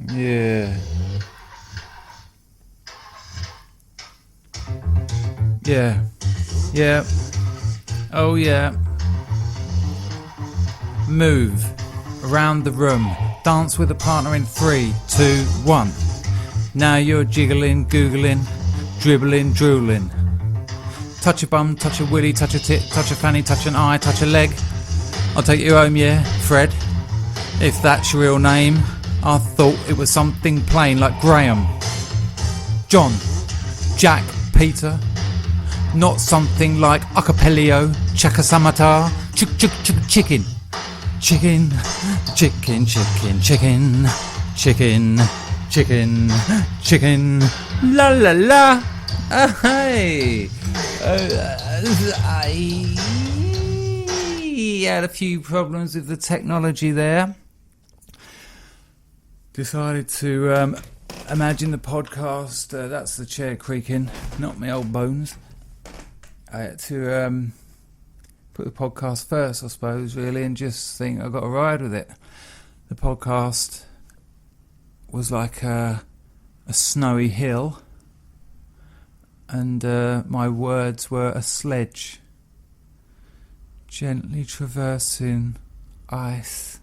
Yeah. Yeah. Yeah. Oh yeah. Move around the room. Dance with a partner in 3, 2, 1. Now you're jiggling, googling, dribbling, drooling. Touch a bum, touch a willy, touch a tit, touch a fanny, touch an eye, touch a leg. I'll take you home, yeah, Fred. If that's your real name. I thought it was something plain like Graham, John, Jack, Peter. Not something like Acapello, Chakasamata, chicken. Chicken, chicken, chicken, chicken, chicken, chicken, chicken, la la la. Hey, I had a few problems with the technology there. Decided to imagine the podcast. That's the chair creaking, not my old bones. I had to put the podcast first, I suppose, really, and just think I've got to ride with it. The podcast was like a snowy hill, and my words were a sledge, gently traversing ice.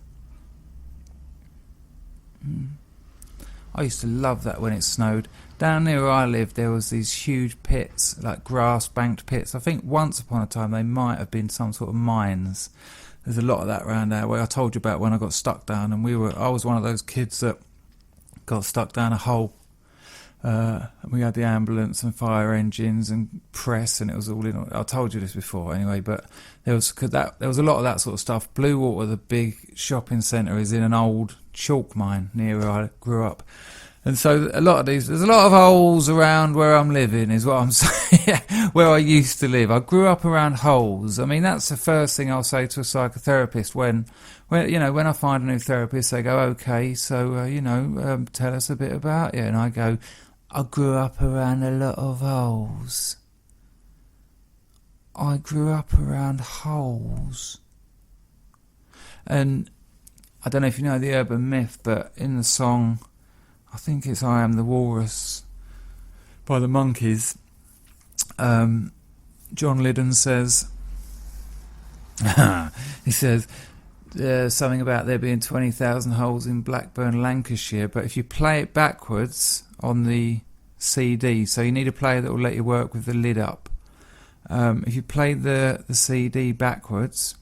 I used to love that when it snowed. Down near where I lived, there was these huge pits, like grass-banked pits. I think once upon a time they might have been some sort of mines. There's a lot of that around our way. I told you about when I got stuck down, and I was one of those kids that got stuck down a hole. We had the ambulance and fire engines and press, and it was all in. I told you this before, anyway. But there was a lot of that sort of stuff. Bluewater, the big shopping centre, is in an old chalk mine near where I grew up. And so there's a lot of holes around where I'm living, is what I'm saying. Where I used to live, I grew up around holes. I mean, that's the first thing I'll say to a psychotherapist when I find a new therapist. They go, okay, so tell us a bit about you, and I go, I grew up around a lot of holes. I grew up around holes, and I don't know if you know the urban myth, but in the song, I think it's I Am the Walrus by the Monkees, John Lydon says, he says, something about there being 20,000 holes in Blackburn, Lancashire, but if you play it backwards on the CD, so you need a player that will let you work with the lid up. If you play the CD backwards,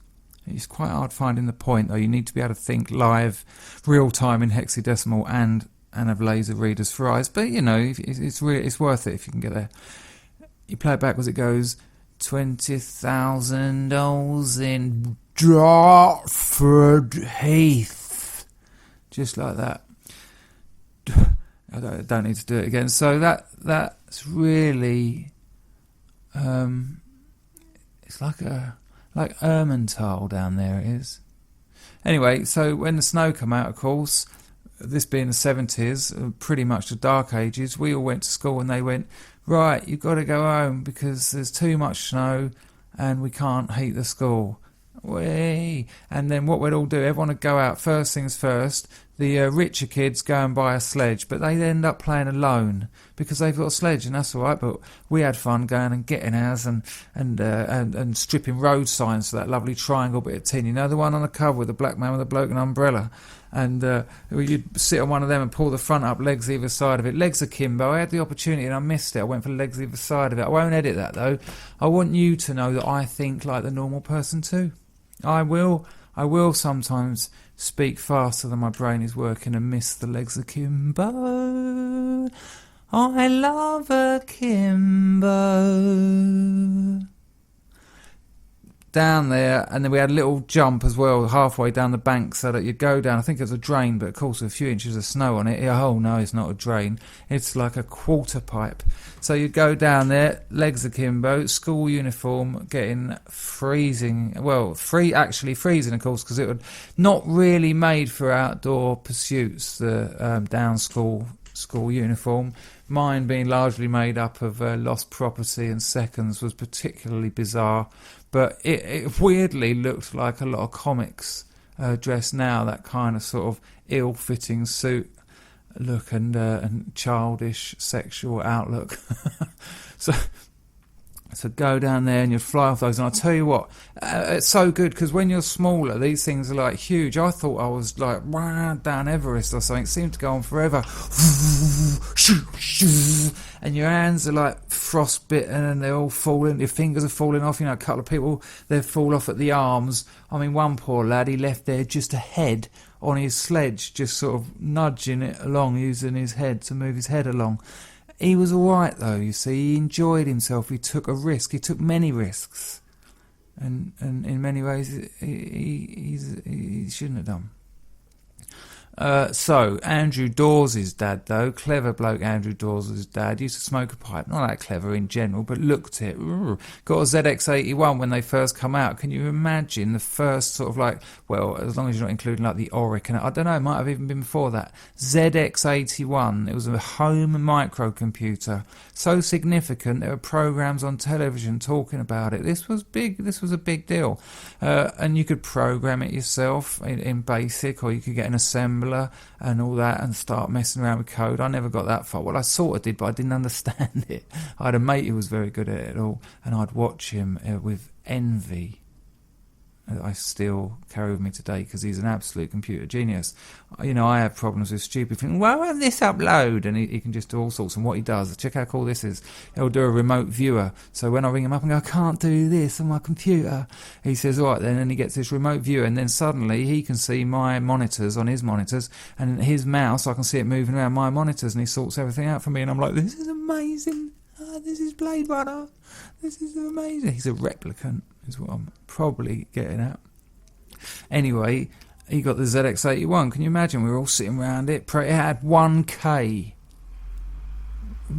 it's quite hard finding the point, though. You need to be able to think live, real time in hexadecimal and have laser readers for eyes. But it's worth it if you can get there. You play it backwards, it goes 20,000 holes in Dartford Heath, just like that. I don't need to do it again. So that's really it's like Ermental down there, it is. Anyway, so when the snow came out, of course, this being the 70s, pretty much the dark ages, we all went to school and they went, right, you've got to go home because there's too much snow and we can't heat the school. Whee! And then what we'd all do, everyone would go out, first things first. The richer kids go and buy a sledge, but they end up playing alone because they've got a sledge, and that's all right. But we had fun going and getting ours and stripping road signs for that lovely triangle bit of tin. You know, the one on the cover with the black man with a bloke and umbrella. And you'd sit on one of them and pull the front up, legs either side of it. Legs akimbo. I had the opportunity and I missed it. I went for legs either side of it. I won't edit that though. I want you to know that I think like the normal person too. I will sometimes speak faster than my brain is working and miss the legs akimbo. I love akimbo. Down there, and then we had a little jump as well halfway down the bank so that you'd go down. I think it was a drain, but of course with a few inches of snow on it. Oh no, it's not a drain, it's like a quarter pipe. So you'd go down there, legs akimbo, school uniform, getting freezing, actually freezing of course, because it was not really made for outdoor pursuits, the down school uniform. Mine being largely made up of lost property and seconds was particularly bizarre. But it weirdly looked like a lot of comics dress now, that kind of sort of ill-fitting suit look and childish sexual outlook. So go down there and you'd fly off those. And I'll tell you what, it's so good because when you're smaller, these things are like huge. I thought I was like down Everest or something. It seemed to go on forever. And your hands are like frostbitten and they're all falling. Your fingers are falling off. You know, a couple of people, they fall off at the arms. I mean, one poor lad, he left there just a head on his sledge, just sort of nudging it along, using his head to move his head along. He was all right, though, you see. He enjoyed himself. He took a risk. He took many risks. And in many ways, he shouldn't have done. So, Andrew Dawes' dad, though, clever bloke Andrew Dawes' dad, used to smoke a pipe. Not that clever in general, but looked it. Got a ZX81 when they first come out. Can you imagine the first sort of like, well, as long as you're not including like the Oric, and I don't know, it might have even been before that. ZX81, it was a home microcomputer. So significant, there were programs on television talking about it. This was big, this was a big deal. And you could program it yourself in BASIC, or you could get an assembler and all that and start messing around with code. I never got that far. Well, I sort of did, but I didn't understand it. I had a mate who was very good at it all, and I'd watch him with envy. I still carry with me today because he's an absolute computer genius. You know, I have problems with stupid things. Why won't this upload? And he can just do all sorts. And what he does, check how cool this is. He'll do a remote viewer. So when I ring him up and go, I can't do this on my computer, he says, all right then, and he gets this remote viewer. And then suddenly he can see my monitors on his monitors, and his mouse, I can see it moving around my monitors, and he sorts everything out for me. And I'm like, this is amazing. Oh, this is Blade Runner. This is amazing. He's a replicant, is what I'm probably getting at. Anyway, he got the ZX81. Can you imagine? We were all sitting around it. It had 1K.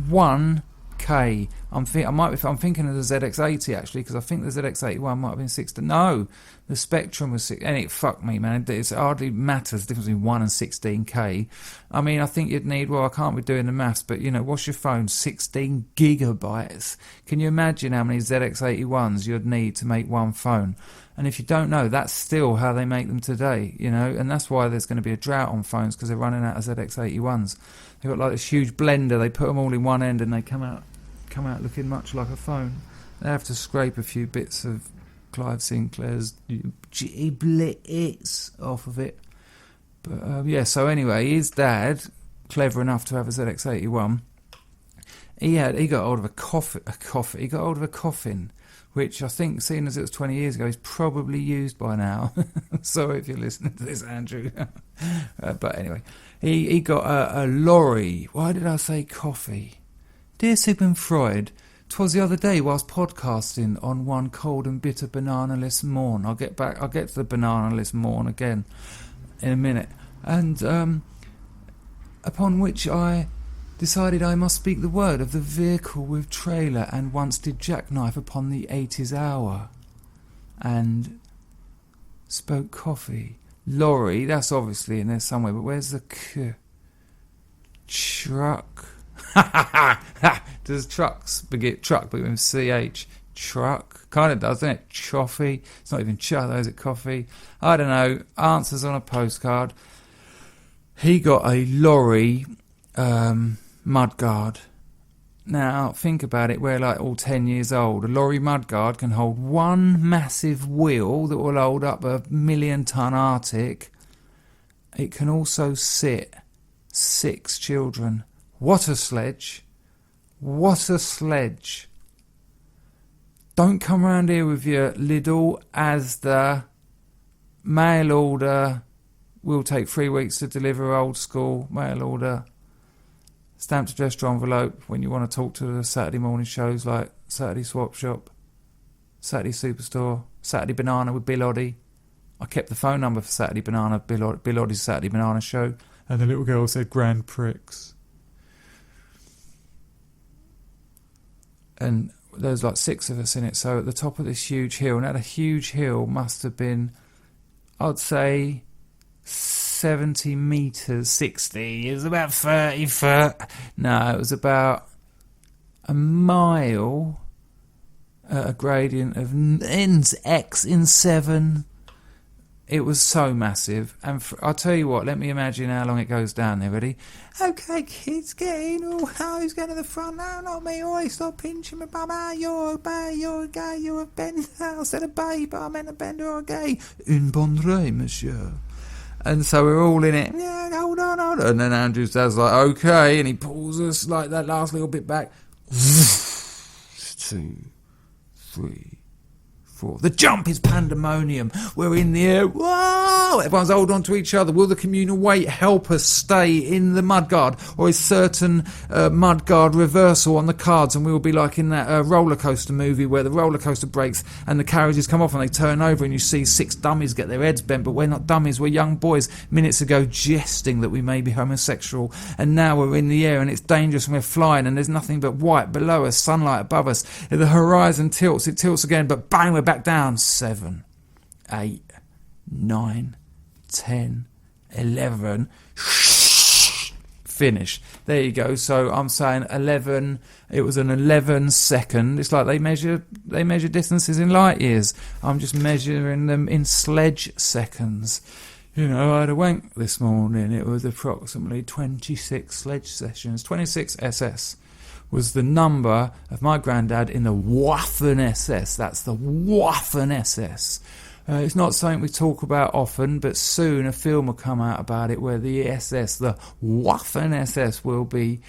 1K. I'm thinking of the ZX80 actually, because I think the ZX81 might have been 60. No, the Spectrum was 6. And it fucked me, man. It hardly matters the difference between 1 and 16K. I mean, I think you'd need, well, I can't be doing the maths, but you know, what's your phone? 16 gigabytes. Can you imagine how many ZX81s you'd need to make one phone? And if you don't know, that's still how they make them today, you know, and that's why there's going to be a drought on phones, because they're running out of ZX81s. They've got like this huge blender, they put them all in one end and they come out looking much like a phone. They have to scrape a few bits of Clive Sinclair's giblets off of it. But yeah, so anyway, his dad, clever enough to have a ZX81, he got hold of a coffin, which I think, seeing as it was 20 years ago, is probably used by now. Sorry if you're listening to this, Andrew. But anyway, he got a lorry. Why did I say coffee? Dear Sigmund Freud, 'twas the other day whilst podcasting on one cold and bitter banana-less morn. I'll get to the banana-less morn again in a minute. And upon which I decided I must speak the word of the vehicle with trailer, and once did jackknife upon the 80s hour, and spoke coffee. Lorry, that's obviously in there somewhere, but where's the truck? Does trucks begin truck but with CH? Truck? Kind of does, doesn't it? Choffee. It's not even chuck though, is it coffee? I don't know. Answers on a postcard. He got a lorry mudguard. Now, think about it, we're like all 10 years old. A lorry mudguard can hold one massive wheel that will hold up a 1,000,000-ton Arctic. It can also sit 6 children. What a sledge. What a sledge. Don't come round here with your Lidl, Asda, mail order. Will take 3 weeks to deliver, old school, mail order. Stamped addressed envelope when you want to talk to the Saturday morning shows like Saturday Swap Shop, Saturday Superstore, Saturday Banana with Bill Oddie. I kept the phone number for Saturday Banana, Bill Oddie's Saturday Banana show, and the little girl said Grand Prix. And there was like 6 of us in it, so at the top of this huge hill, and that a huge hill must have been, I'd say, 70 metres, 60, it was about 30 foot. No, it was about a mile at a gradient of x in 7. It was so massive. And I'll tell you what, let me imagine how long it goes down there. Ready? Okay, kids, get in. Oh, who's going to the front? No, not me. Oh, stop pinching my bum. Ah, you're a gay, you're a bender. I said a babe, but I meant a bender or a gay. Un bon rêve, monsieur. And so we're all in it. Yeah, hold on. And then Andrew says, like, okay. And he pulls us, like, that last little bit back. 2, 3, 4. The jump is pandemonium. We're in the air. Whoa! Everyone's holding on to each other. Will the communal weight help us stay in the mudguard? Or is certain mudguard reversal on the cards, and we will be like in that roller coaster movie where the roller coaster breaks and the carriages come off and they turn over and you see 6 dummies get their heads bent, but we're not dummies, we're young boys minutes ago jesting that we may be homosexual, and now we're in the air and it's dangerous and we're flying and there's nothing but white below us, sunlight above us. The horizon tilts, it tilts again, but bang, we're back down. 7, 8, 9, 10, 11. Finish. There you go. So I'm saying 11. It was an 11 second. It's like they measure distances in light years. I'm just measuring them in sledge seconds. You know, I had a wank this morning. It was approximately 26 sledge sessions. 26 SS was the number of my granddad in the Waffen SS. That's the Waffen SS. It's not something we talk about often, but soon a film will come out about it where the SS, the Waffen SS, will be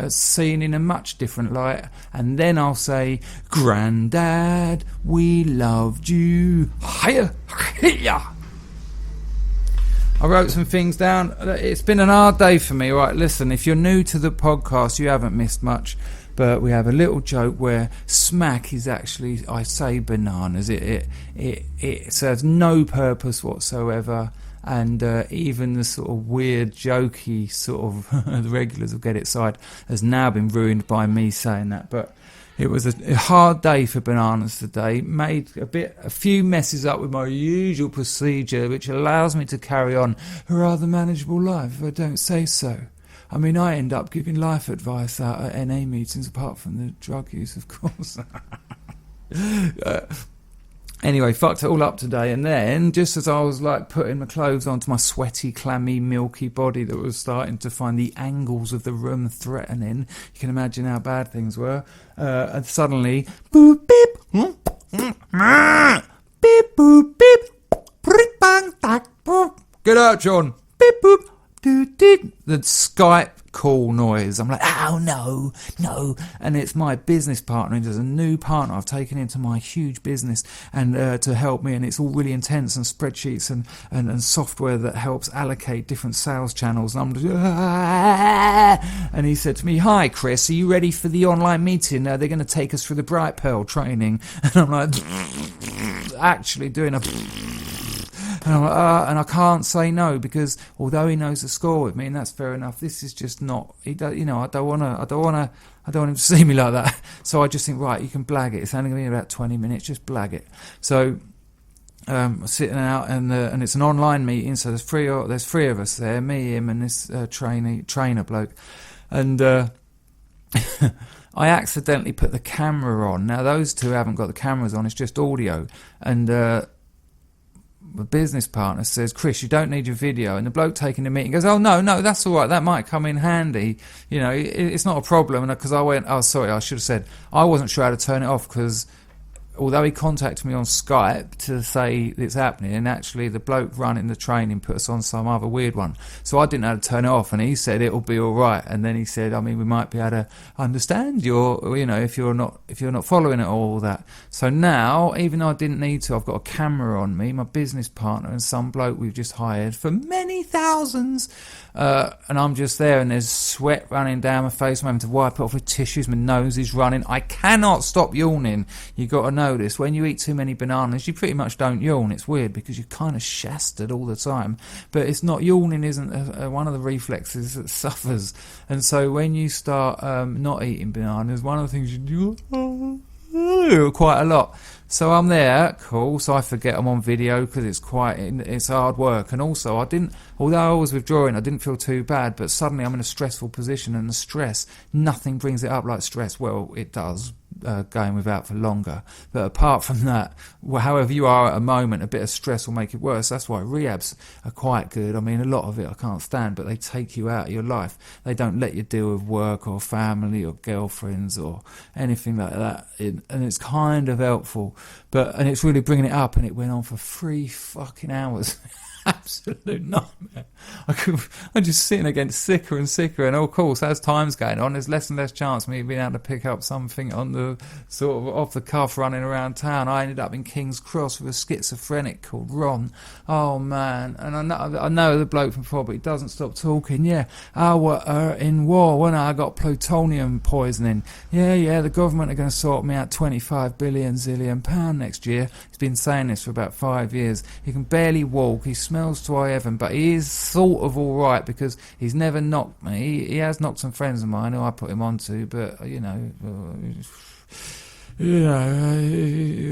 seen in a much different light. And then I'll say, Grandad, we loved you. Hiya, hiya. I wrote some things down. It's been an hard day for me. Right, listen, if you're new to the podcast, you haven't missed much. But we have a little joke where smack is actually, I say bananas. It serves no purpose whatsoever. And even the sort of weird, jokey sort of the regulars will get it side has now been ruined by me saying that. But it was a hard day for bananas today. Made a few messes up with my usual procedure, which allows me to carry on a rather manageable life if I don't say so. I mean, I end up giving life advice out at NA meetings, apart from the drug use, of course. Anyway, fucked it all up today, and then, just as I was like putting my clothes onto my sweaty, clammy, milky body that was starting to find the angles of the room threatening, you can imagine how bad things were, and suddenly, boop, beep, beep, boop, beep, prick, bang, tack, boop. Get out, John. Beep, boop. The Skype call noise. I'm like, oh no, and it's my business partner. There's a new partner I've taken into my huge business and to help me, and it's all really intense, and spreadsheets and software that helps allocate different sales channels, and I'm just, and he said to me, hi Chris, are you ready for the online meeting? They're going to take us through the Bright Pearl training, and I'm like actually doing a and I'm like, and I can't say no, because although he knows the score with me, and that's fair enough, this is just not. He does, you know. I don't want him to see me like that. So I just think, right, you can blag it. It's only going to be about 20 minutes. Just blag it. So sitting out, and it's an online meeting. So there's three of us there, me, him, and this trainer bloke, and I accidentally put the camera on. Now those two haven't got the cameras on. It's just audio, and. My business partner says, Chris, you don't need your video, and the bloke taking the meeting goes, oh no, that's all right, that might come in handy, you know, it's not a problem. And because I went, oh sorry, I should have said I wasn't sure how to turn it off, because although he contacted me on Skype to say it's happening, and actually the bloke running the training put us on some other weird one, so I didn't know how to turn it off, and he said it'll be all right. And then he said, I mean, we might be able to understand your, you know, if you're not following it, all that. So now, even though I didn't need to, I've got a camera on me, my business partner, and some bloke we've just hired for many thousands, and I'm just there, and there's sweat running down my face. I'm having to wipe it off with tissues. My nose is running. I cannot stop yawning. You got to know this. When you eat too many bananas, you pretty much don't yawn. It's weird because you're kind of shastered all the time. But it's not, yawning isn't one of the reflexes that suffers. And so when you start not eating bananas, one of the things you do quite a lot. So I'm there, cool, so I forget I'm on video because it's hard work. And also although I was withdrawing, I didn't feel too bad, but suddenly I'm in a stressful position, and the stress, nothing brings it up like stress. Well, it does, going without for longer. But apart from that, however you are at a moment, a bit of stress will make it worse. That's why rehabs are quite good. I mean, a lot of it I can't stand, but they take you out of your life. They don't let you deal with work or family or girlfriends or anything like that. And it's kind of helpful. And it's really bringing it up, and it went on for 3 fucking hours. Absolute nightmare. I'm just sitting there getting sicker and sicker, and of course as time's going on there's less and less chance of me being able to pick up something on the sort of off the cuff running around town. I ended up in King's Cross with a schizophrenic called Ron. Oh man. And I know the bloke from before, but he doesn't stop talking. Yeah, I were in war when I got plutonium poisoning. Yeah, the government are going to sort me out 25 billion zillion pound next year. He's been saying this for about 5 years. He can barely walk, he smells to high heaven, but he is sort of alright because he's never knocked me. He has knocked some friends of mine who I put him onto, but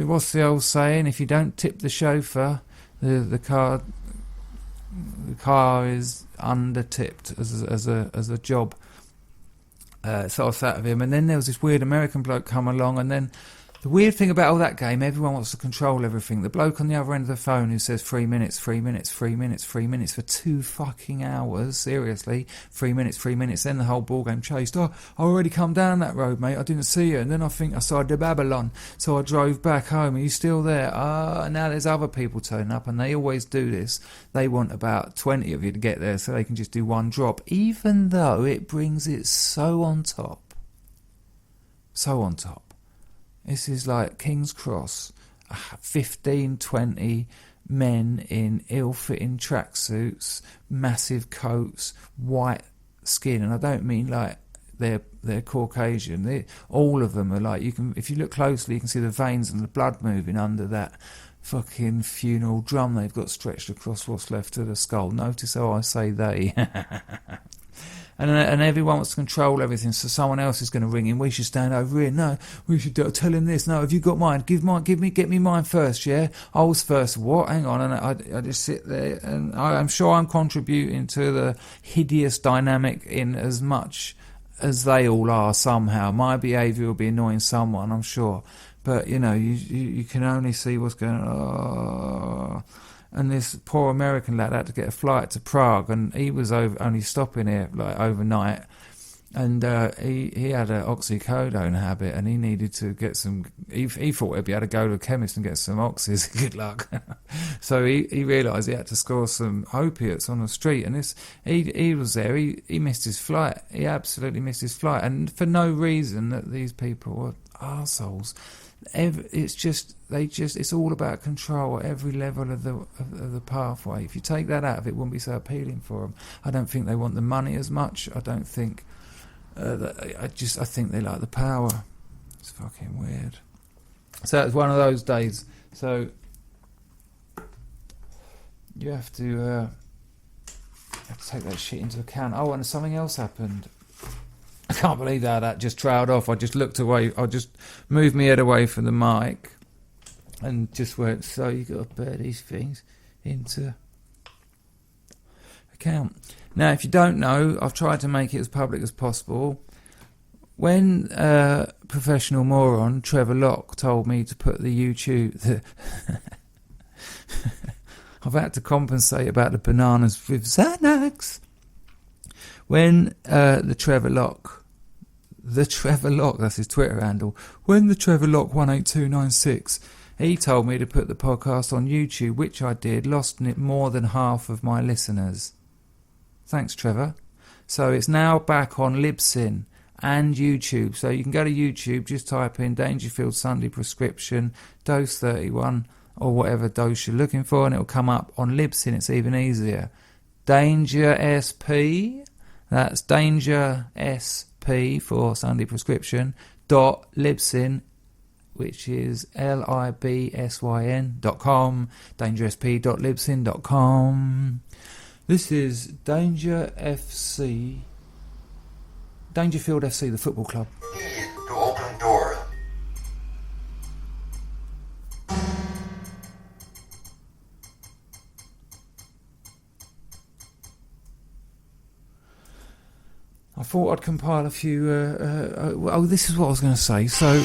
what's the old saying? If you don't tip the chauffeur, the car is under tipped as a job. So I was out of him, and then there was this weird American bloke come along, and then the weird thing about all that game, everyone wants to control everything. The bloke on the other end of the phone who says 3 minutes, 3 minutes, 3 minutes, 3 minutes for 2 fucking hours, seriously, 3 minutes, 3 minutes, then the whole ball game chased. Oh, I already come down that road, mate, I didn't see you, and then I think I saw the Babylon, so I drove back home. Are you still there? And now there's other people turning up, and they always do this. They want about 20 of you to get there so they can just do one drop, even though it brings it so on top. So on top. This is like King's Cross, 15, 20 men in ill-fitting tracksuits, massive coats, white skin, and I don't mean like they're Caucasian. All of them are like, if you look closely, you can see the veins and the blood moving under that fucking funeral drum they've got stretched across what's left of the skull. Notice how I say they. And everyone wants to control everything, so someone else is going to ring in. We should stand over here. No, we should tell him this. No, have you got mine? Get me mine first. Yeah, I was first. What? Hang on, and I just sit there, and I'm sure I'm contributing to the hideous dynamic in as much as they all are somehow. My behaviour will be annoying someone, I'm sure, but you can only see what's going on. And this poor American lad had to get a flight to Prague, and he was only stopping here like overnight, and he had an oxycodone habit, and he needed to get some. He thought he'd be able to go to a chemist and get some oxys. Good luck. So he realised he had to score some opiates on the street, and he was there. He missed his flight. He absolutely missed his flight, and for no reason that these people were arseholes. It's all about control at every level of the pathway. If you take that out of it, wouldn't be so appealing for them. I don't think they want the money as much. I don't think. I think they like the power. It's fucking weird. So it's one of those days. So you have to take that shit into account. Oh, and something else happened. I can't believe how that just trailed off. I just looked away. I just moved my head away from the mic and just went, so you got to bear these things into account. Now, if you don't know, I've tried to make it as public as possible. When professional moron Trevor Locke told me to put the YouTube... I've had to compensate about the bananas with Xanax. When the Trevor Locke, that's his Twitter handle, when the Trevor Locke 18296, he told me to put the podcast on YouTube, which I did, lost more than half of my listeners. Thanks, Trevor. So it's now back on Libsyn and YouTube. So you can go to YouTube, just type in Dangerfield Sunday Prescription, dose 31, or whatever dose you're looking for, and it'll come up on Libsyn. It's even easier. Danger SP... That's Danger SP for Sunday Prescription .libsyn, which is libsyn.com. dangersp.libsyn.com. This is Dangerfield FC, the football club. Need to open door. I thought I'd compile a few... this is what I was going to say. So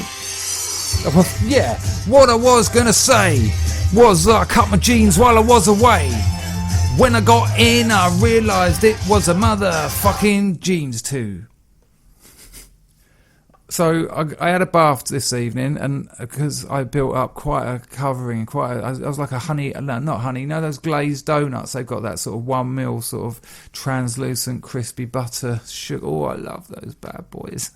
Well, yeah, what I was going to say was I cut my jeans while I was away. When I got in, I realised it was a motherfucking jeans too. So I had a bath this evening, and because I built up quite a covering, I was like a honey, no, not honey, you know those glazed donuts? They've got that sort of 1 mil sort of translucent crispy butter sugar. Oh, I love those bad boys.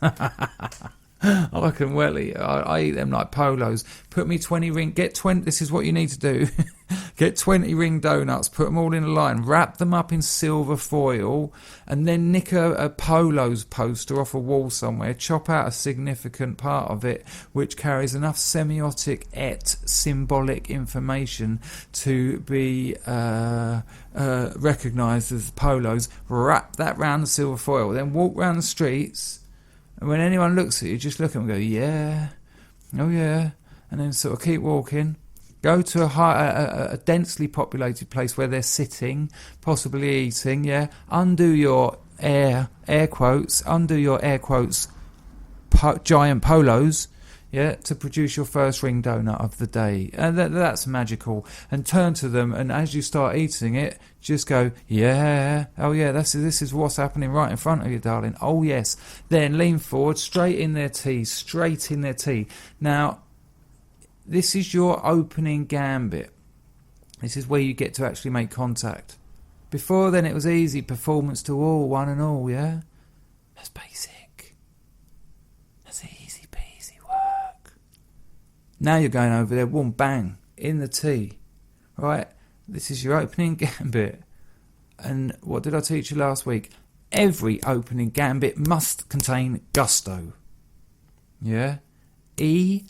I can well eat. I eat them like polos. Put me 20 ring. Get 20. This is what you need to do. Get 20 ring donuts. Put them all in a line. Wrap them up in silver foil, and then nick a polos poster off a wall somewhere. Chop out a significant part of it, which carries enough semiotic symbolic information to be recognised as polos. Wrap that round the silver foil. Then walk round the streets. And when anyone looks at you, just look at them and go, yeah, oh yeah, and then sort of keep walking. Go to a densely populated place where they're sitting, possibly eating, yeah. Undo your air quotes, giant polos, yeah, to produce your first ring donut of the day. And that's magical. And turn to them, and as you start eating it, just go, yeah, oh yeah, this is what's happening right in front of you, darling. Oh yes. Then lean forward, straight in their tea. Now, this is your opening gambit. This is where you get to actually make contact. Before then, it was easy performance to all, one and all, yeah? That's basic. That's easy peasy work. Now you're going over there, boom, bang, in the tea, right? This is your opening gambit. And what did I teach you last week? Every opening gambit must contain gusto. Yeah? EOGMCG.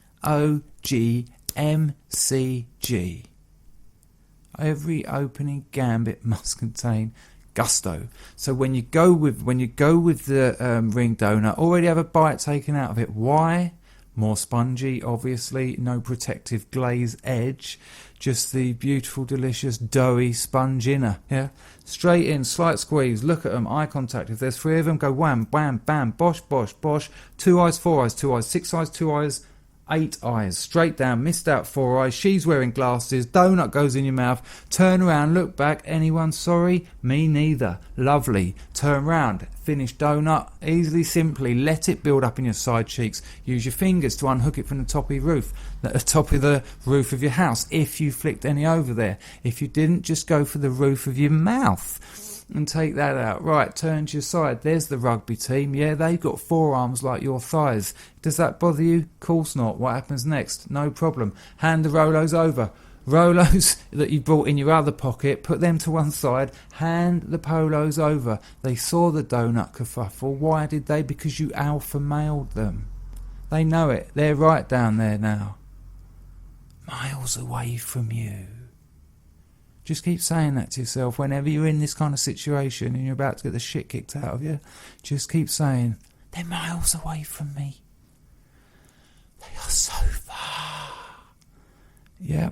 Every opening gambit must contain gusto. So when you go with the ring donut, already have a bite taken out of it. Why? More spongy, obviously, no protective glaze edge, just the beautiful, delicious, doughy sponge inner, yeah? Straight in, slight squeeze, look at them, eye contact. If there's 3 of them, go wham, bam, bam, bosh, bosh, bosh. 2 eyes, 4 eyes, 2 eyes, 6 eyes, 2 eyes, 8 eyes. Straight down, missed out 4 eyes, she's wearing glasses, donut goes in your mouth, turn around, look back, anyone sorry? Me neither. Lovely. Turn round, finish donut, easily, simply, let it build up in your side cheeks. Use your fingers to unhook it from the top of the roof of your house, if you flicked any over there. If you didn't, just go for the roof of your mouth and take that out. Right, turn to your side. There's the rugby team. Yeah, they've got forearms like your thighs. Does that bother you? Course not. What happens next? No problem. Hand the Rolos over. Rolos that you brought in your other pocket, put them to one side, hand the polos over. They saw the donut kerfuffle. Why did they? Because you alpha mailed them. They know it. They're right down there now. Miles away from you. Just keep saying that to yourself whenever you're in this kind of situation and you're about to get the shit kicked out of you. Just keep saying, they're miles away from me. They are so far. Yeah.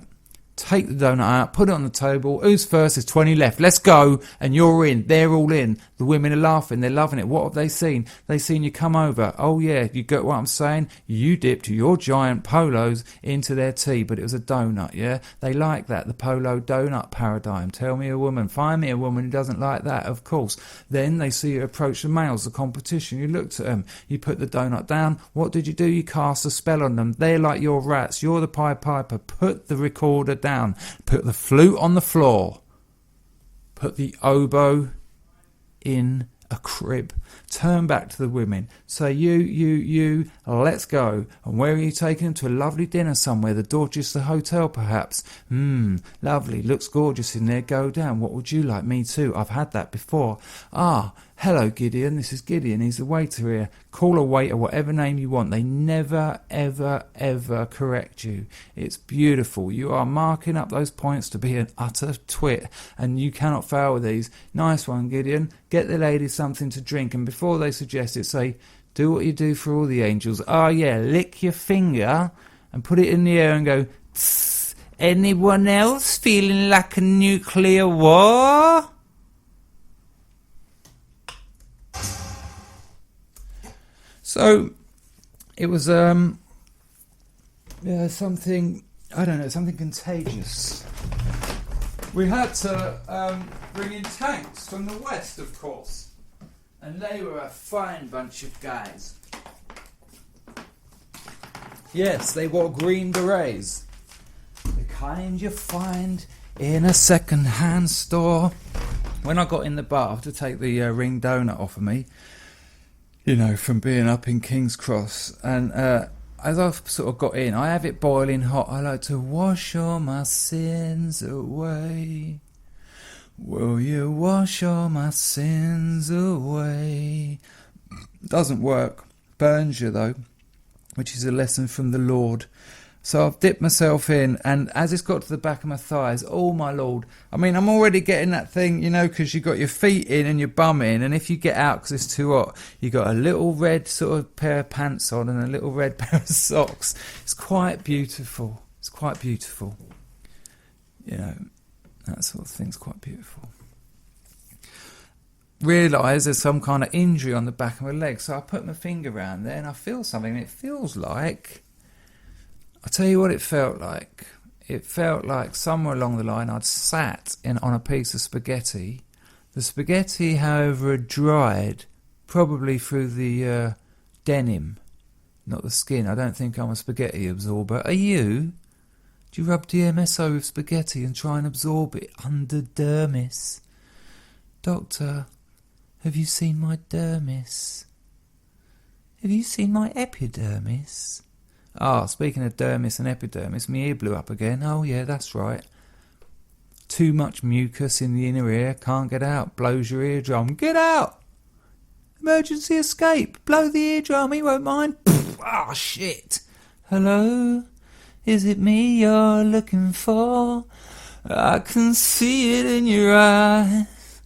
Take the donut out, put it on the table. Who's first? There's 20 left. Let's go. And you're in. They're all in. The women are laughing. They're loving it. What have they seen? They've seen you come over. Oh, yeah. You get what I'm saying? You dipped your giant polos into their tea, but it was a donut, yeah? They like that. The polo donut paradigm. Tell me a woman. Find me a woman who doesn't like that, of course. Then they see you approach the males, the competition. You looked at them. You put the donut down. What did you do? You cast a spell on them. They're like your rats. You're the Pied Piper. Put the recorder down. Put the flute on the floor. Put the oboe in a crib. Turn back to the women. Say, you, let's go. And where are you taking them? To a lovely dinner somewhere. The Dorchester Hotel, perhaps. Lovely. Looks gorgeous in there. Go down. What would you like? Me too. I've had that before. Hello, Gideon. This is Gideon. He's the waiter here. Call a waiter, whatever name you want. They never, ever, ever correct you. It's beautiful. You are marking up those points to be an utter twit, and you cannot fail with these. Nice one, Gideon. Get the ladies something to drink, and before they suggest it, say, do what you do for all the angels. Oh, yeah, lick your finger and put it in the air and go, tss. Anyone else feeling like a nuclear war? So, it was Yeah, something, I don't know, something contagious. We had to bring in tanks from the west, of course. And they were a fine bunch of guys. Yes, they wore green berets. The kind you find in a second-hand store. When I got in the bath to take the ring donut off of me, you know, from being up in King's Cross, and as I've sort of got in, I have it boiling hot. I like to wash all my sins away. Will you wash all my sins away? Doesn't work. Burns you though, which is a lesson from the Lord. So I've dipped myself in, and as it's got to the back of my thighs, oh my Lord. I mean, I'm already getting that thing, you know, because you've got your feet in and your bum in, and if you get out because it's too hot, you got a little red sort of pair of pants on and a little red pair of socks. It's quite beautiful. It's quite beautiful. You know, that sort of thing's quite beautiful. Realise there's some kind of injury on the back of my leg, so I put my finger around there and I feel something, and it feels like, I'll tell you what it felt like. It felt like somewhere along the line I'd sat on a piece of spaghetti. The spaghetti, however, had dried, probably through the denim, not the skin. I don't think I'm a spaghetti absorber. Are you? Do you rub DMSO with spaghetti and try and absorb it under dermis? Doctor, have you seen my dermis? Have you seen my epidermis? Ah, speaking of dermis and epidermis, my ear blew up again. Oh yeah, that's right. Too much mucus in the inner ear, can't get out, blows your eardrum. Get out! Emergency escape, blow the eardrum, he won't mind. Ah, shit. Hello? Is it me you're looking for? I can see it in your eyes.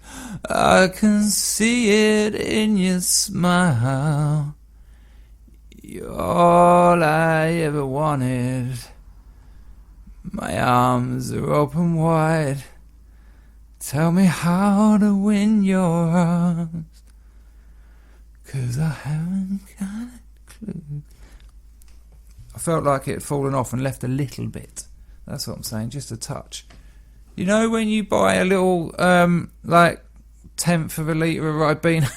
I can see it in your smile. You're all I ever wanted. My arms are open wide. Tell me how to win your arms, 'cause I haven't got a clue. I felt like it had fallen off and left a little bit. That's what I'm saying, just a touch. You know when you buy a little, like, tenth of a litre of Ribena?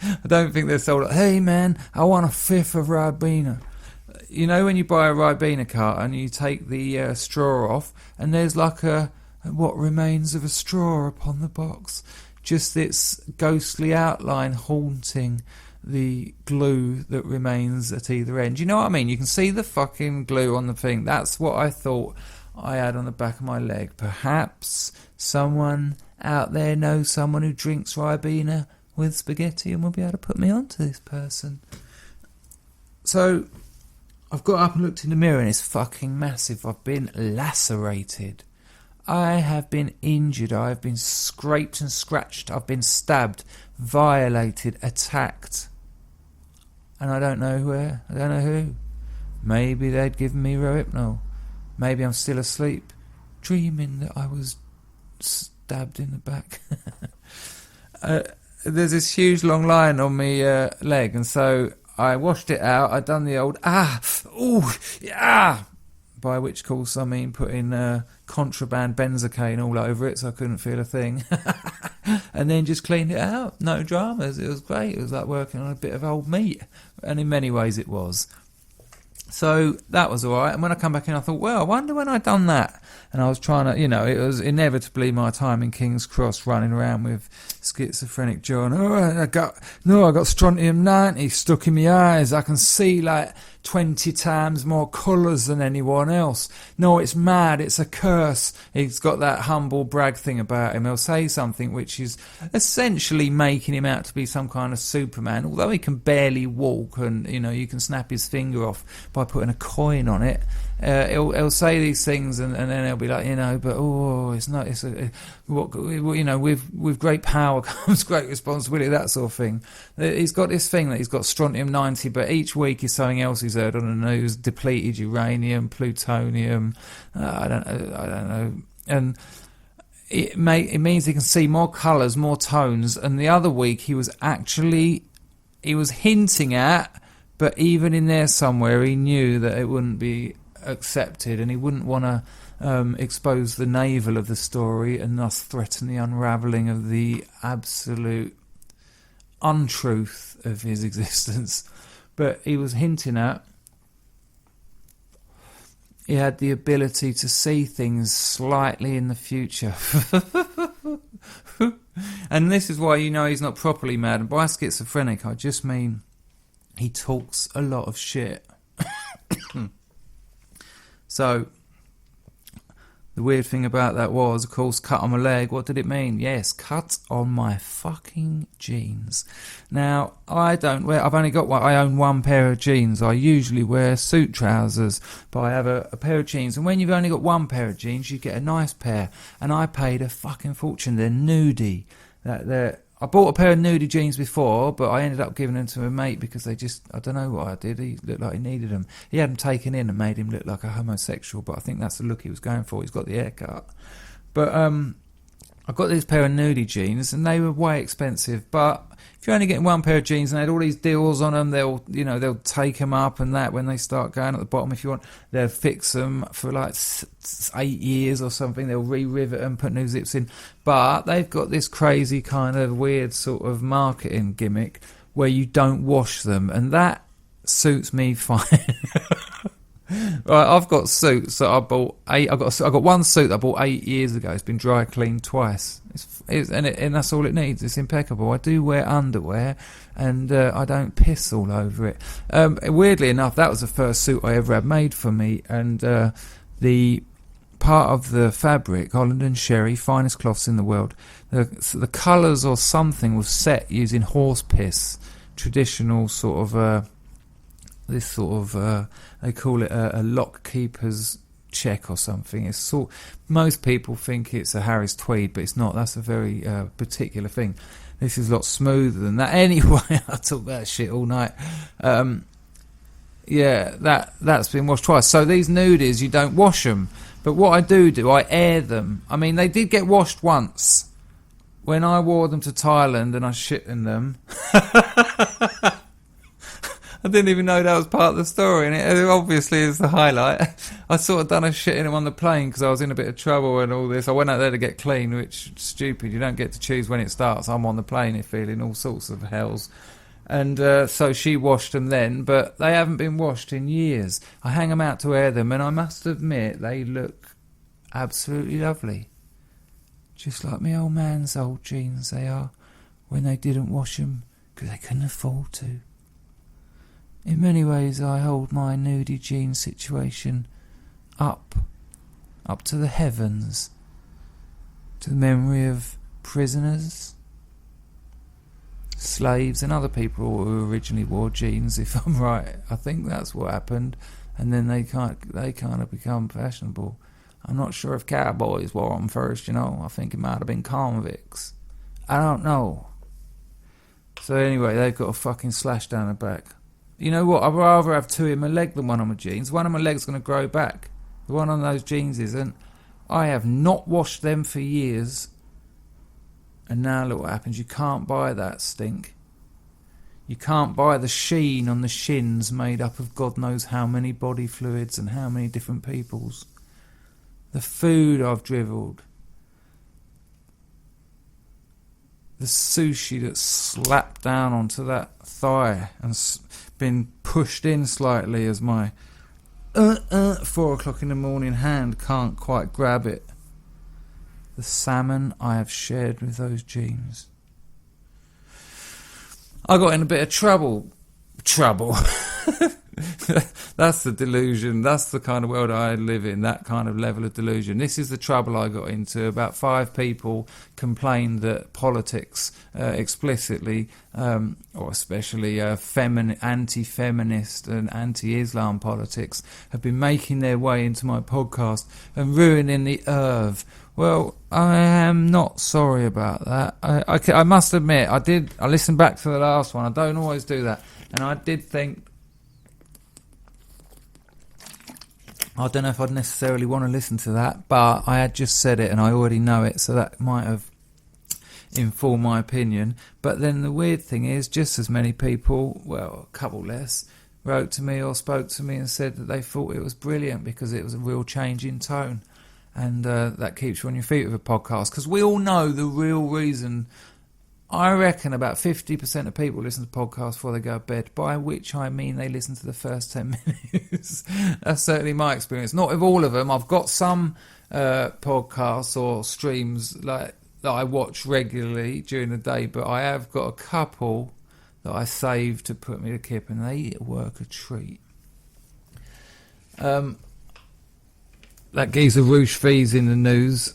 I don't think they're sold. Hey man, I want a fifth of Ribena. You know when you buy a Ribena carton, you take the straw off, and there's like what remains of a straw upon the box. Just its ghostly outline haunting the glue that remains at either end. You know what I mean? You can see the fucking glue on the thing. That's what I thought I had on the back of my leg. Perhaps someone out there knows someone who drinks Ribena with spaghetti and will be able to put me onto this person. So I've got up and looked in the mirror, and it's fucking massive. I've been lacerated. I have been injured. I have been scraped and scratched. I've been stabbed, violated, attacked. And I don't know where. I don't know who. Maybe they'd given me Rohypnol. Maybe I'm still asleep, dreaming that I was stabbed in the back. There's this huge long line on my leg, and so I washed it out. I'd done the old by which course I mean putting contraband benzocaine all over it so I couldn't feel a thing. And then just cleaned it out. No dramas. It was great. It was like working on a bit of old meat, and in many ways it was. So that was all right. And when I come back in, I thought, well, I wonder when I'd done that. And I was trying to, you know, it was inevitably my time in King's Cross running around with schizophrenic John. Oh, I got strontium 90 stuck in my eyes. I can see like 20 times more colours than anyone else. No, it's mad. It's a curse. He's got that humble brag thing about him. He'll say something which is essentially making him out to be some kind of Superman, although he can barely walk, and, you know, you can snap his finger off by putting a coin on it. He'll say these things, and then he'll be like, you know, but it's not. It's you know, with great power comes great responsibility. That sort of thing. He's got this thing that he's got strontium 90, but each week is something else he's heard on the news: depleted uranium, plutonium. I don't know, and it means he can see more colours, more tones. And the other week he was hinting at. But even in there somewhere, he knew that it wouldn't be accepted, and he wouldn't want to expose the navel of the story and thus threaten the unravelling of the absolute untruth of his existence. But he was hinting at he had the ability to see things slightly in the future. And this is why you know he's not properly mad. And by schizophrenic, I just mean he talks a lot of shit. So, the weird thing about that was, of course, cut on my leg. What did it mean? Yes, cut on my fucking jeans. Now, I've only got one. I own one pair of jeans. I usually wear suit trousers, but I have a pair of jeans. And when you've only got one pair of jeans, you get a nice pair. And I paid a fucking fortune. They're nudie. I bought a pair of nudie jeans before, but I ended up giving them to a mate because I don't know what I did. He looked like he needed them. He had them taken in and made him look like a homosexual, but I think that's the look he was going for. He's got the haircut. But I got this pair of nudie jeans, and they were way expensive. But if you're only getting one pair of jeans and they had all these deals on them, they'll take them up and that when they start going at the bottom. If you want, they'll fix them for like 8 years or something. They'll re-rivet them, put new zips in. But they've got this crazy kind of weird sort of marketing gimmick where you don't wash them, and that suits me fine. Right, I've got suits that I bought. I got one suit that I bought 8 years ago. It's been dry cleaned twice. And that's all it needs. It's impeccable. I do wear underwear, and I don't piss all over it. Weirdly enough, that was the first suit I ever had made for me, and the part of the fabric, Holland and Sherry, finest cloths in the world. The colours or something was set using horse piss, traditional sort of. This sort of they call it a lock keeper's check or something. It's most people think it's a Harris tweed, but it's not. That's a very particular thing. This is a lot smoother than that. Anyway, I talk about shit all night. Yeah, that's been washed twice. So these nudies, you don't wash them. But what I do, I air them. I mean, they did get washed once when I wore them to Thailand and I shit in them. I didn't even know that was part of the story, and it obviously is the highlight. I sort of done a shit in him on the plane because I was in a bit of trouble and all this. I went out there to get clean, which is stupid. You don't get to choose when it starts. I'm on the plane feeling all sorts of hells. And so she washed them then, but they haven't been washed in years. I hang them out to air them, and I must admit they look absolutely lovely. Just like my old man's old jeans they are, when they didn't wash them because they couldn't afford to. In many ways, I hold my nudie jean situation up to the heavens, to the memory of prisoners, slaves, and other people who originally wore jeans. If I'm right, I think that's what happened, and then they kind of become fashionable. I'm not sure if cowboys wore them first. I think it might have been convicts. I don't know. So anyway, they've got a fucking slash down the back. You know what? I'd rather have two in my leg than one on my jeans. One on my leg's going to grow back. The one on those jeans isn't. I have not washed them for years. And now look what happens. You can't buy that stink. You can't buy the sheen on the shins made up of God knows how many body fluids and how many different peoples. The food I've dribbled. The sushi that's slapped down onto that thigh and been pushed in slightly as my 4 o'clock in the morning hand can't quite grab it. The salmon I have shared with those jeans. I got in a bit of trouble. That's the delusion. That's the kind of world I live in, that kind of level of delusion. This is the trouble I got into. About 5 people complained that politics explicitly, or especially anti-feminist and anti-Islam politics, have been making their way into my podcast and ruining the earth. Well, I am not sorry about that. I must admit, I listened back to the last one. I don't always do that. And I did think, I don't know if I'd necessarily want to listen to that, but I had just said it and I already know it, so that might have informed my opinion. But then the weird thing is, just as many people, well, a couple less, wrote to me or spoke to me and said that they thought it was brilliant because it was a real change in tone. And that keeps you on your feet with a podcast. Because we all know the real reason. I reckon about 50% of people listen to podcasts before they go to bed, by which I mean they listen to the first 10 minutes. That's certainly my experience. Not with all of them. I've got some podcasts or streams like that I watch regularly during the day, but I have got a couple that I saved to put me to kip, and they work a treat. That geezer Roosh V's in the news,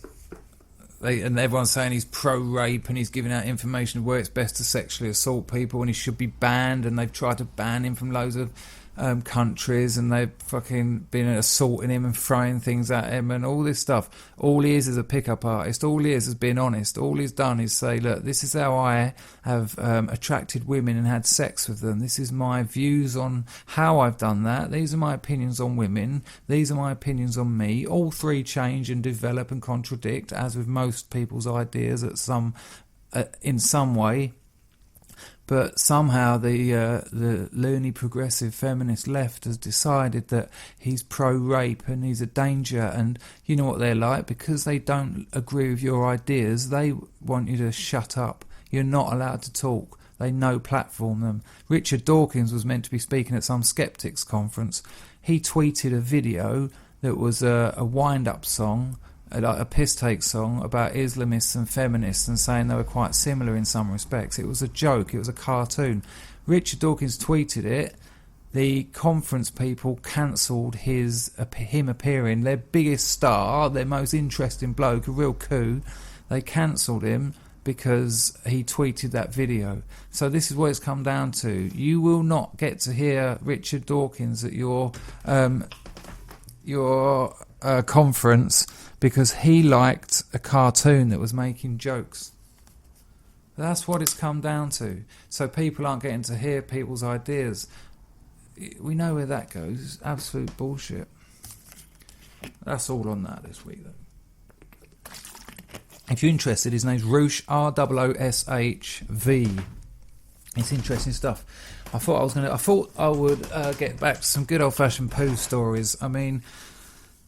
and everyone's saying he's pro-rape and he's giving out information of where it's best to sexually assault people and he should be banned, and they've tried to ban him from loads of countries, and they've fucking been assaulting him and throwing things at him and all this stuff. All he is a pickup artist. All he is being honest. All he's done is say, look, this is how I have attracted women and had sex with them. This is my views on how I've done that. These are my opinions on women. These are my opinions on me. All three change and develop and contradict, as with most people's ideas at in some way. But somehow the loony progressive feminist left has decided that he's pro-rape and he's a danger. And you know what they're like? Because they don't agree with your ideas, they want you to shut up. You're not allowed to talk. They no-platform them. Richard Dawkins was meant to be speaking at some skeptics conference. He tweeted a video that was a wind-up song, like a piss-take song about Islamists and feminists, and saying they were quite similar in some respects. It was a joke. It was a cartoon. Richard Dawkins tweeted it. The conference people cancelled him appearing. Their biggest star, their most interesting bloke, a real coup. They cancelled him because he tweeted that video. So this is what it's come down to. You will not get to hear Richard Dawkins at your conference because he liked a cartoon that was making jokes. That's what it's come down to. So people aren't getting to hear people's ideas. We know where that goes. Absolute bullshit. That's all on that this week, though. If you're interested, his name's Roosh, Roosh V. It's interesting stuff. I thought I would get back to some good old-fashioned poo stories. I mean,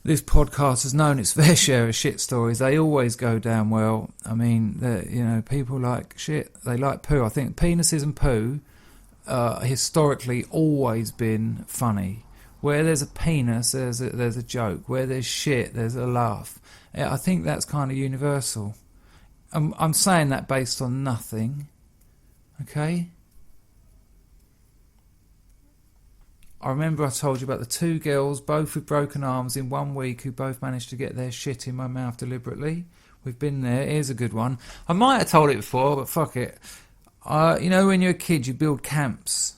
this podcast has known its fair share of shit stories. They always go down well. I mean, people like shit. They like poo. I think penises and poo historically always been funny. Where there's a penis, there's a joke. Where there's shit, there's a laugh. I think that's kind of universal. I'm saying that based on nothing. Okay? I remember I told you about the two girls, both with broken arms in 1 week, who both managed to get their shit in my mouth deliberately. We've been there. Here's a good one. I might have told it before, but fuck it. When you're a kid, you build camps.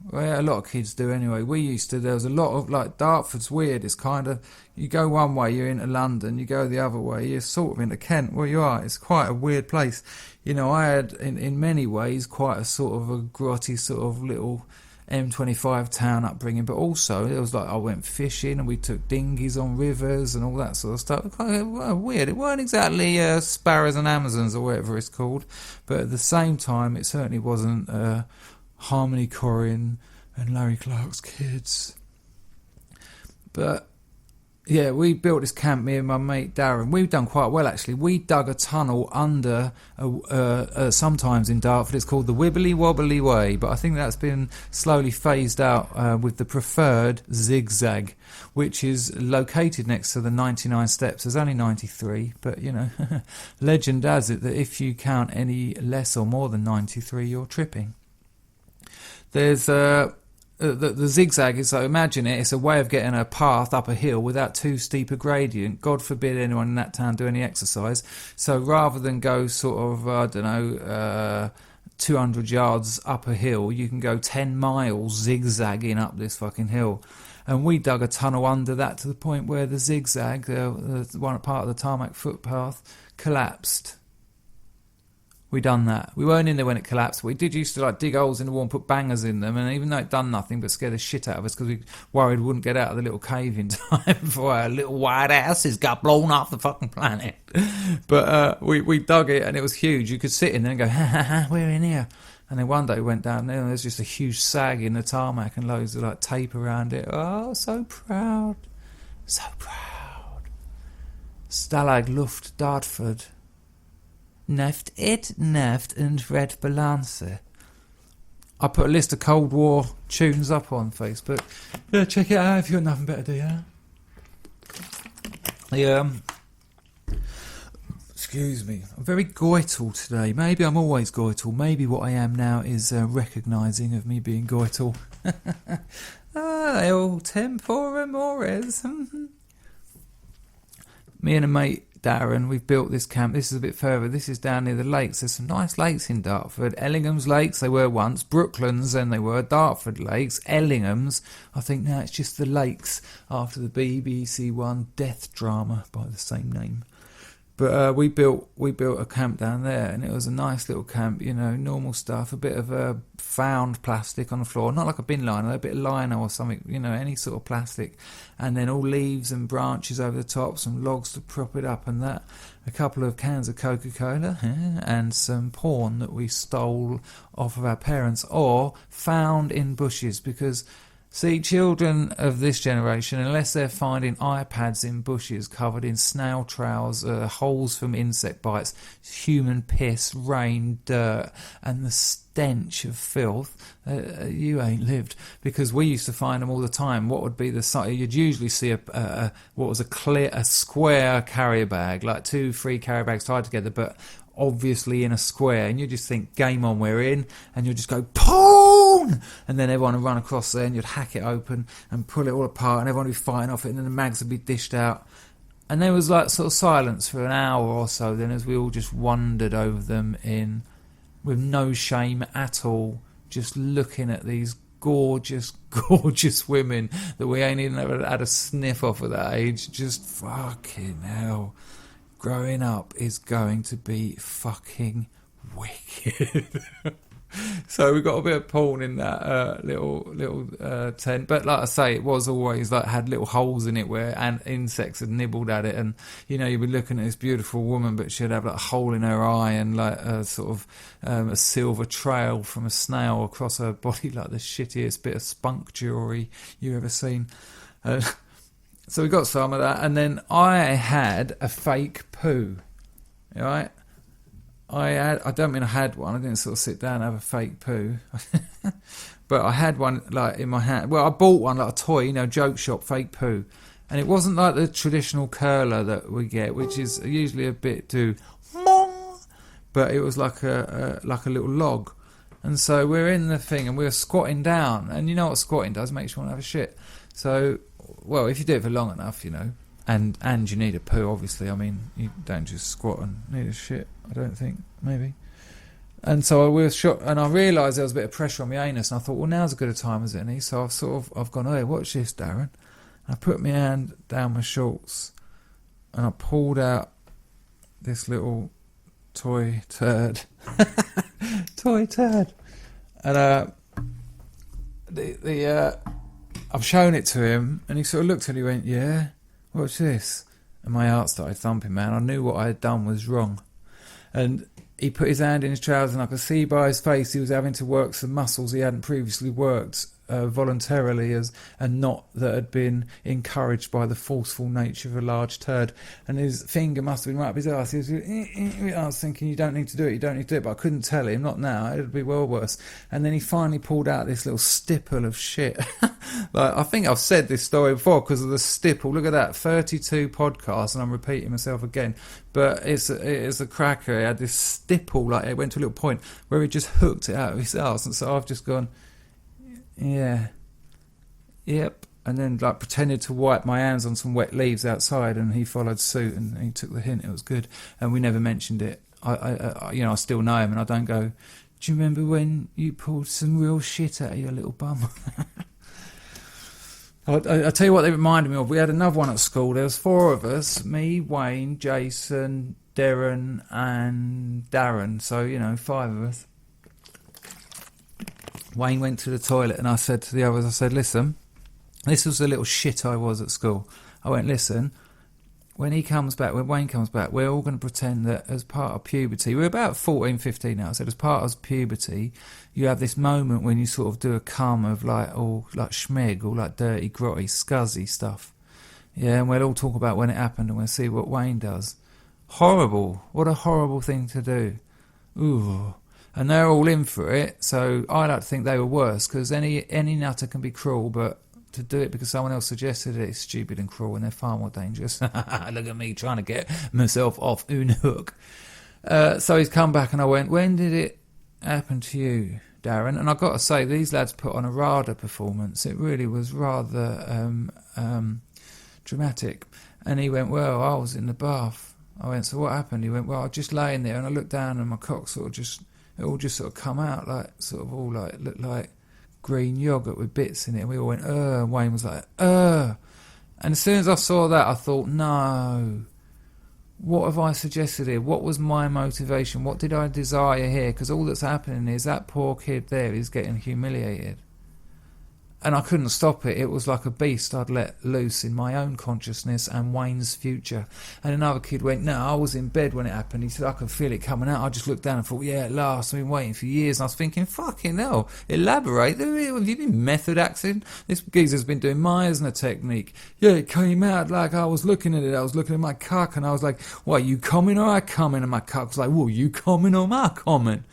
Well, a lot of kids do anyway. We used to. There was a lot of, like, Dartford's weird. It's kind of, you go one way, you're into London. You go the other way, you're sort of into Kent, where you are. It's quite a weird place. I had, in many ways, quite a sort of a grotty sort of little M25 town upbringing, but also it was like I went fishing and we took dinghies on rivers and all that sort of stuff. Kind of weird. It weren't exactly Sparrows and Amazons or whatever it's called, but at the same time it certainly wasn't Harmony Korine and Larry Clark's Kids. But yeah, we built this camp, me and my mate Darren. We've done quite well, actually. We dug a tunnel under, sometimes in Dartford, it's called the Wibbly Wobbly Way, but I think that's been slowly phased out with the preferred zigzag, which is located next to the 99 steps. There's only 93, but, legend has it that if you count any less or more than 93, you're tripping. There's the zigzag is, so imagine it's a way of getting a path up a hill without too steep a gradient. God forbid anyone in that town do any exercise. So rather than go sort of, 200 yards up a hill, you can go 10 miles zigzagging up this fucking hill. And we dug a tunnel under that to the point where the zigzag, the one part of the tarmac footpath, collapsed. We done that. We weren't in there when it collapsed. We did used to dig holes in the wall and put bangers in them, and even though it done nothing but scared the shit out of us because we worried we wouldn't get out of the little cave in time before our little white asses got blown off the fucking planet. But we dug it and it was huge. You could sit in there and go, ha ha ha, we're in here. And then one day we went down there and there's just a huge sag in the tarmac and loads of like tape around it. Oh, so proud. So proud. Stalag Luft Dartford. Neft it, neft and red balance. I put a list of Cold War tunes up on Facebook. Yeah, check it out if you've got nothing better to do, yeah? Excuse me. I'm very goital today. Maybe I'm always goital. Maybe what I am now is recognising of me being goital. El tempora mores. Me and a mate, Darren, we've built this camp. This is a bit further. This is down near the lakes. There's some nice lakes in Dartford. Ellingham's Lakes, they were once. Brooklands, then they were. Dartford Lakes. Ellingham's. I think now it's just the lakes after the BBC One death drama by the same name. But we built a camp down there, and it was a nice little camp, you know, normal stuff, a bit of found plastic on the floor, not like a bin liner, a bit of liner or something, you know, any sort of plastic, and then all leaves and branches over the top, some logs to prop it up and that, a couple of cans of Coca-Cola, and some porn that we stole off of our parents or found in bushes, because... See, children of this generation, unless they're finding iPads in bushes covered in snail trails, holes from insect bites, human piss, rain, dirt, and the stench of filth, you ain't lived. Because we used to find them all the time. What would be the size? You'd usually see a square carrier bag, like 2-3 carrier bags tied together, but obviously in a square, and you just think, game on, we're in, and you'll just go, porn! And then everyone would run across there, and you'd hack it open and pull it all apart, and everyone would be fighting off it, and then the mags would be dished out. And there was like sort of silence for an hour or so, then as we all just wondered over them with no shame at all, just looking at these gorgeous, gorgeous women that we ain't even ever had a sniff off at that age. Just fucking hell. Growing up is going to be fucking wicked. So we got a bit of porn in that little tent, but like I say, it was always like had little holes in it where insects had nibbled at it, and you know, you'd be looking at this beautiful woman, but she'd have like a hole in her eye and like a sort of a silver trail from a snail across her body, like the shittiest bit of spunk jewelry you ever seen. So we got some of that, and then I had a fake poo, right? I don't mean I had one, I didn't sort of sit down and have a fake poo, but I had one like in my hand. Well, I bought one like a toy, you know, joke shop, fake poo, and it wasn't like the traditional curler that we get, which is usually a bit too, but it was like a little log. And so we're in the thing, and we were squatting down, and you know what squatting does, makes you want to have a shit. So, well, if you do it for long enough, you know, and you need a poo, obviously. I mean, you don't just squat and need a shit, I don't think, maybe. And so we were shot, and I realised there was a bit of pressure on my anus, and I thought, well, now's as good a time as any. So I've gone, hey, watch this, Darren. And I put my hand down my shorts, and I pulled out this little toy turd. Toy turd. And I've shown it to him, and he sort of looked at it and he went, yeah, what's this? And my heart started thumping, man. I knew what I had done was wrong. And he put his hand in his trousers, and I could see by his face he was having to work some muscles he hadn't previously worked voluntarily, and not that had been encouraged by the forceful nature of a large turd. And his finger must have been right up his arse. He was, I was thinking, you don't need to do it, but I couldn't tell him, not now, it would be well worse. And then he finally pulled out this little stipple of shit. Like, I think I've said this story before because of the stipple. Look at that, 32 podcasts, and I'm repeating myself again. But it's a cracker. He had this stipple, like it went to a little point where he just hooked it out of his arse. And so I've just gone, yeah, yep, and then like pretended to wipe my hands on some wet leaves outside, and he followed suit, and he took the hint. It was good, and we never mentioned it. I you know, I still know him, and I don't go, do you remember when you pulled some real shit out of your little bum? I'll tell you what they reminded me of. We had another one at school. There was 4 of us, me, Wayne, Jason, Darren, and Darren. So, you know, 5 of us. Wayne went to the toilet, and I said to the others, I said, listen, this was the little shit I was at school. I went, listen, when Wayne comes back, we're all going to pretend that as part of puberty, we're about 14, 15 now, so as part of puberty, you have this moment when you sort of do a cum of like all like schmeg, all like dirty, grotty, scuzzy stuff. Yeah, and we'll all talk about when it happened and we'll see what Wayne does. Horrible. What a horrible thing to do. Ooh. And they're all in for it, so I like to think they were worse, because any nutter can be cruel, but to do it because someone else suggested it is stupid and cruel, and they're far more dangerous. Look at me trying to get myself off une hook. So he's come back and I went, when did it happen to you, Darren? And I've got to say, these lads put on a RADA performance. It really was rather dramatic. And he went, well, I was in the bath. I went, so what happened? He went, well, I was just laying there and I looked down and my cock it all just sort of come out, like, sort of all like, looked like green yoghurt with bits in it, and we all went, and Wayne was like, and as soon as I saw that, I thought, no, what have I suggested here? What was my motivation? What did I desire here? Because all that's happening is that poor kid there is getting humiliated, and I couldn't stop it. It was like a beast I'd let loose in my own consciousness and Wayne's future. And another kid went, no, I was in bed when it happened. He said, I could feel it coming out. I just looked down and thought, yeah, at last. I've been waiting for years. And I was thinking, fucking hell, elaborate. Have you been method acting? This geezer's been doing Meisner technique. Yeah, it came out like I was looking at it. I was looking at my cock and I was like, what, you coming or I coming? And my cock was like, well, you coming or my coming?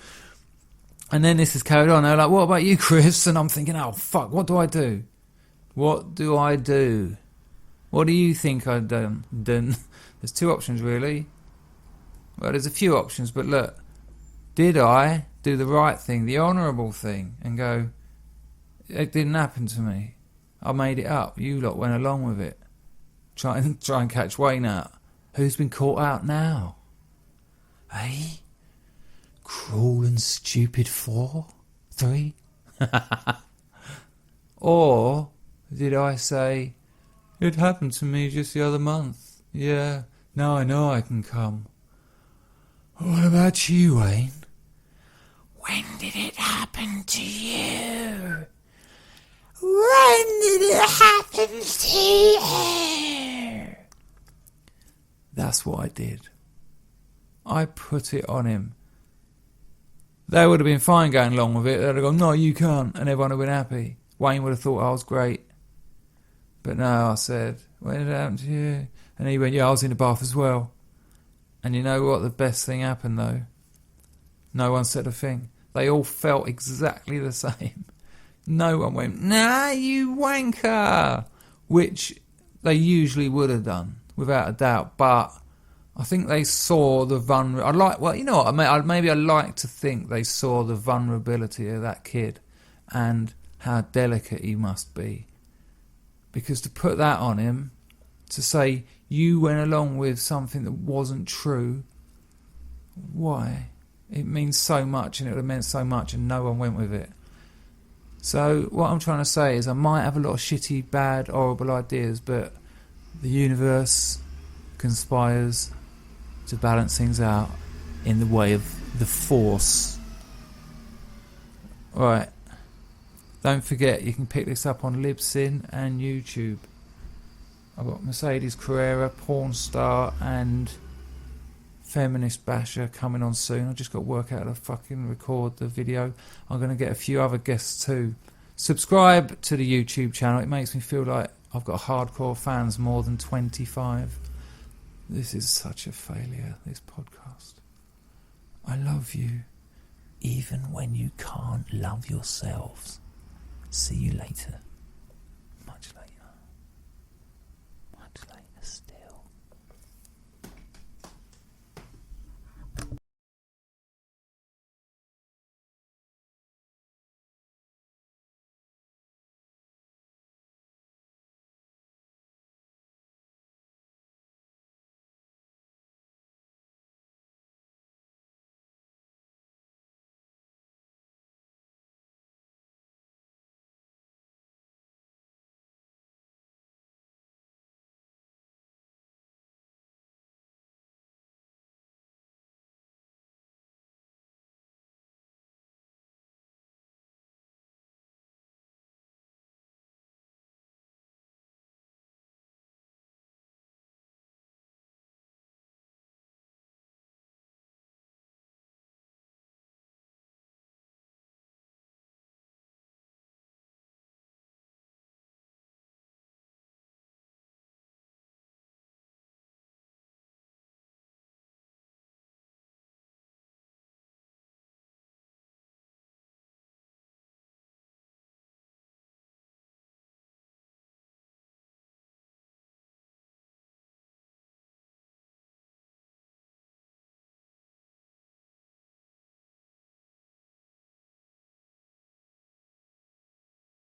And then this has carried on. They're like, what about you, Chris? And I'm thinking, oh, fuck, what do I do? What do I do? What do you think I've done? There's two options, really. Well, there's a few options, but look. Did I do the right thing, the honourable thing, and go, it didn't happen to me. I made it up. You lot went along with it. Try and catch Wayne out. Who's been caught out now? Eh? Cruel and stupid 4? 3? Or did I say, it happened to me just the other month. Yeah, now I know I can come. What about you, Wayne? When did it happen to you? When did it happen to you? That's what I did. I put it on him. They would have been fine going along with it. They'd have gone, no, you can't. And everyone would have been happy. Wayne would have thought I was great. But no, I said, when did it happen to you? And he went, yeah, I was in the bath as well. And you know what? The best thing happened, though. No one said a thing. They all felt exactly the same. No one went, nah, you wanker. Which they usually would have done, without a doubt. But I think they saw the maybe I like to think they saw the vulnerability of that kid and how delicate he must be. Because to put that on him, to say you went along with something that wasn't true, why? It means so much, and it would have meant so much, and no one went with it. So what I'm trying to say is I might have a lot of shitty, bad, horrible ideas, but the universe conspires to balance things out in the way of the Force. Right. Don't forget, you can pick this up on Libsyn and YouTube. I've got Mercedes Carrera, porn star, and feminist basher coming on soon. I've just got to work out how to fucking record the video. I'm going to get a few other guests too. Subscribe to the YouTube channel. It makes me feel like I've got hardcore fans, more than 25. This is such a failure, this podcast. I love you, even when you can't love yourselves. See you later.